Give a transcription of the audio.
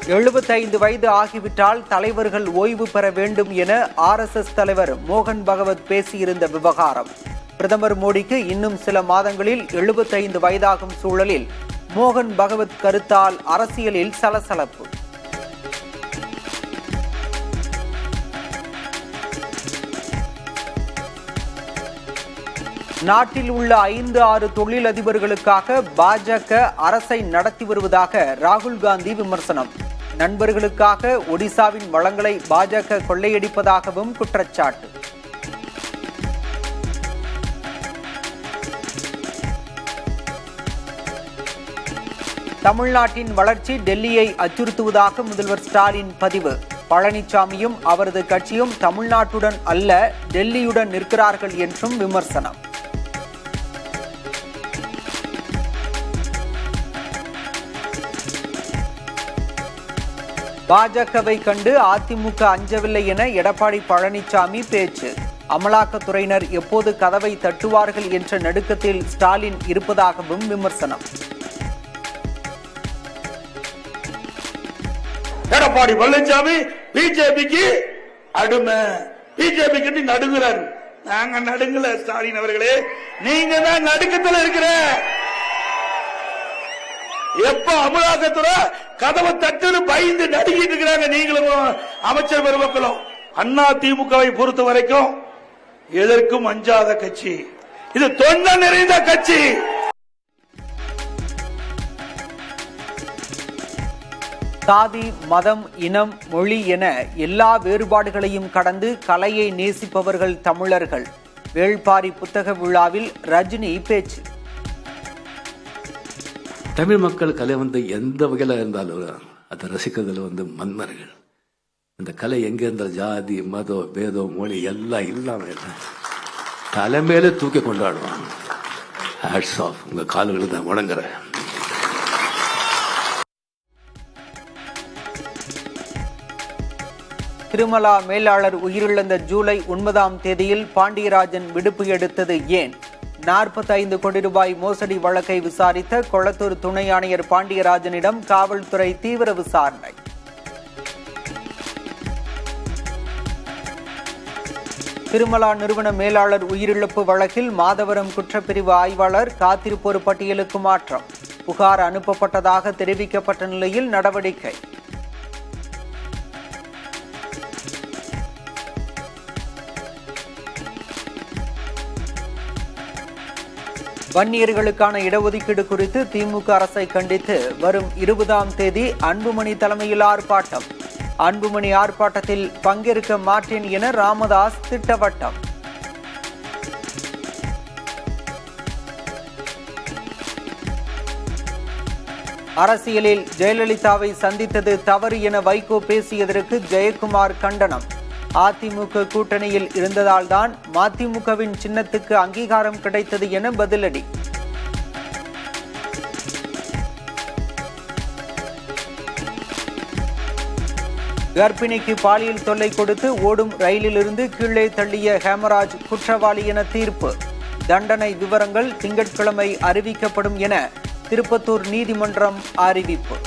75 வயது ஆகிவிட்டால் தலைவர்கள் ஓய்வு பெற வேண்டும் என RSS தலைவர் மோகன் பகவத் பேசியிருந்த விவகாரம். பிரதமர் மோடிக்கு இன்னும் சில மாதங்களில் 75 வயதாகும் சூழலில் மோகன் பகவத் கருத்தால் அரசியலில் சலசலப்பு. நாட்டில் உள்ள 5-6 தொழிலதிபர்களுக்காக பாஜக அரசை நடத்தி வருவதாக ராகுல் காந்தி விமர்சனம். நண்பர்களுக்காக ஒடிசாவின் வளங்களை பாஜக கொள்ளையடிப்பதாகவும் குற்றச்சாட்டு. தமிழ்நாட்டின் வளர்ச்சி டெல்லியை அச்சுறுத்துவதாக முதல்வர் ஸ்டாலின் பதிவு. பழனிசாமியும் அவரது கட்சியும் தமிழ்நாட்டுடன் அல்ல டெல்லியுடன் நிற்கிறார்கள் என்றும் விமர்சனம். பாஜகவை கண்டு அதிமுக அஞ்சவில்லை என எடப்பாடி பழனிசாமி பேச்சு. அமலாக்கத்துறையினர் எப்போது கதவை தட்டுவார்கள் என்ற நடுக்கத்தில் ஸ்டாலின் இருப்பதாகவும் விமர்சனம். எடப்பாடி பழனிசாமி பிஜேபிக்கு அடிமை, பிஜேபிக்கு நடுங்குறாரு. நாங்க நடுங்கல ஸ்டாலின் அவர்களே, நீங்க தான் நடுக்கத்தில் இருக்கிற. எப்ப அமலாக்கத்துறை கதவை தட்டுன்னு பயந்து நடுங்கிட்டு இருக்கிறாங்க நீங்களும் அமைச்சர் பெருமக்களும். அண்ணா திமுகவை பொறுத்த வரைக்கும் எதற்கும் அஞ்சாத கட்சி, இது தொண்டை நிறைந்த கட்சி. சாதி, மதம், இனம், மொழி என எல்லா வேறுபாடுகளையும் கடந்து கலையை நேசிப்பவர்கள் தமிழர்கள். வேள்பாரி புத்தக விழாவில் ரஜினி பேச்சு. தமிழ் மக்கள் கலை எந்த வகையில் இருந்தாலும் அதை ரசிக்கிறதுல மன்மர்கள். இந்த கலை எங்க இருந்த ஜாதி, மதம், பேதம், மொழி எல்லாம் இல்லாம தலைமையில தூக்கி கொண்டாடுவாங்க. ஹேட்ஸ் ஆஃப், உங்க கால்களுக்கு தான் வணங்குறேன். திருமலா மேலாளர் உயிரிழந்த ஜூலை 9ஆம் தேதியில் பாண்டியராஜன் விடுப்பு எடுத்தது ஏன்? 45 கோடி ரூபாய் மோசடி வழக்கை விசாரித்த கொளத்தூர் துணை ஆணையர் பாண்டியராஜனிடம் காவல்துறை தீவிர விசாரணை. திருமலா நிறுவன மேலாளர் உயிரிழப்பு வழக்கில் மாதவரம் குற்றப்பிரிவு ஆய்வாளர் காத்திருப்போர் பட்டியலுக்கு மாற்றம். புகார் அனுப்பப்பட்டதாக தெரிவிக்கப்பட்ட நிலையில் நடவடிக்கை. வன்னியர்களுக்கான இடஒதுக்கீடு குறித்து திமுக அரசை கண்டித்து வரும் 20ஆம் தேதி அன்புமணி தலைமையில் ஆர்ப்பாட்டம். அன்புமணி ஆர்ப்பாட்டத்தில் பங்கேற்க மாட்டேன் என ராமதாஸ் திட்டவட்டம். அரசியலில் ஜெயலலிதாவை சந்தித்தது தவறு என வைகோ பேசியதற்கு ஜெயக்குமார் கண்டனம். அதிமுக கூட்டணியில் இருந்ததால்தான் மதிமுகவின் சின்னத்துக்கு அங்கீகாரம் கிடைத்தது என பதிலடி. கர்ப்பிணிக்கு பாலியல் தொல்லை கொடுத்து ஓடும் ரயிலிலிருந்து கீழே தள்ளிய ஹேமராஜ் குற்றவாளி என தீர்ப்பு. தண்டனை விவரங்கள் திங்கட்கிழமை அறிவிக்கப்படும் என திருப்பத்தூர் நீதிமன்றம் அறிவிப்பு.